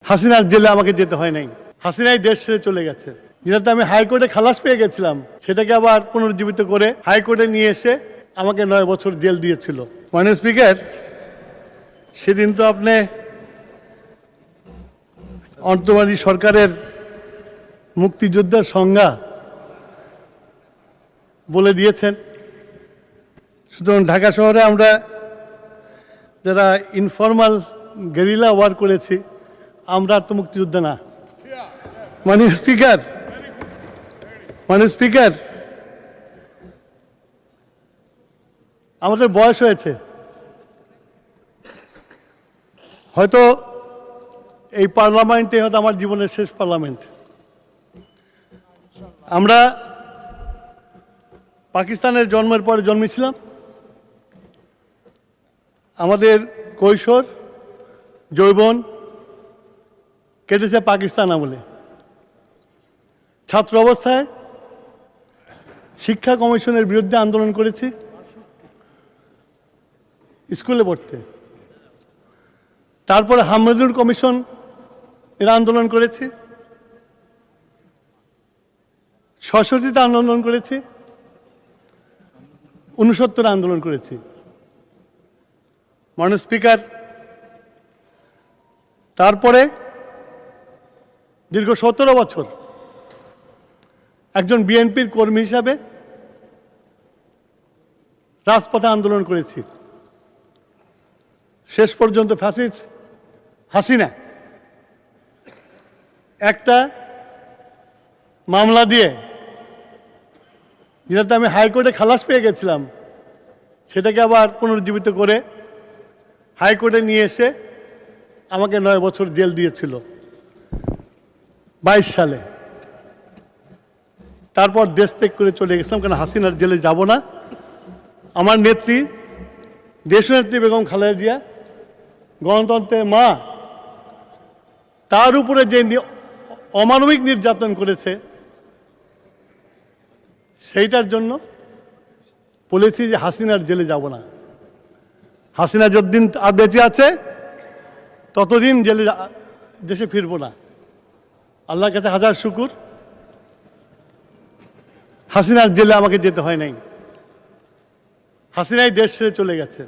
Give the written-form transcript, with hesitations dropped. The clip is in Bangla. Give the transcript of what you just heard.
হাসিনার জেলে আমাকে যেতে হয় নাই, হাসিনাই দেশ ছেড়ে চলে গেছে। যেটাতে আমি হাইকোর্টে খালাস পেয়ে গেছিলাম, সেটাকে আবার পুনর্জীবিত করে হাইকোর্টে নিয়ে এসে আমাকে 9 বছর জেল দিয়েছিল। মাননীয় স্পিকার, সেদিন তো আপনি অন্তর্বর্তী সরকারের মুক্তিযোদ্ধার সংজ্ঞা বলে দিয়েছেন। সুতরাং ঢাকা শহরে আমরা যারা ইনফর্মাল গেরিলা ওয়ার করেছি, আমরা তো মুক্তিযোদ্ধা না। মাননীয় স্পিকার, আমাদের বয়স হয়েছে, হয়তো এই পার্লামেন্টে হয়তো আমার জীবনের শেষ পার্লামেন্ট। আমরা পাকিস্তানের জন্মের পরে জন্মেছিলাম, আমাদের কৈশোর যৌবন কেটেছে পাকিস্তান আমলে। ছাত্র অবস্থায় শিক্ষা কমিশনের বিরুদ্ধে আন্দোলন করেছি, স্কুলে পড়তে। তারপরে হামিদুর কমিশন এর আন্দোলন করেছি, সরস্বতীতে আন্দোলন করেছি, 69 আন্দোলন করেছি। মাননীয় স্পিকার, তারপরে দীর্ঘ 17 বছর একজন বিএনপির কর্মী হিসাবে রাজপথে আন্দোলন করেছি। শেষ পর্যন্ত ফ্যাসিস্ট হাসিনা একটা মামলা দিয়ে, যেটাতে আমি হাইকোর্টে খালাস পেয়ে গেছিলাম, সেটাকে আবার পুনর্জীবিত করে হাইকোর্টে নিয়ে এসে আমাকে 9 বছর জেল দিয়েছিল 22 সালে। তারপর দেশ ত্যাগ করে চলে গেছিলাম, কারণ হাসিনার জেলে যাব না। আমার নেত্রী, দেশনেত্রী বেগম খালেদা জিয়া, গণতন্ত্রের মা, তার উপরে যে অমানবিক নির্যাতন করেছে, সেইটার জন্য বলেছি যে হাসিনার জেলে যাব না। হাসিনা যতদিন আর বেঁচে আছে ততদিন দেশে ফিরবো না। আল্লাহর কাছে হাজার শুকুর, হাসিনার জেলে আমাকে যেতে হয় নাই, হাসিনাই দেশ ছেড়ে চলে গেছে।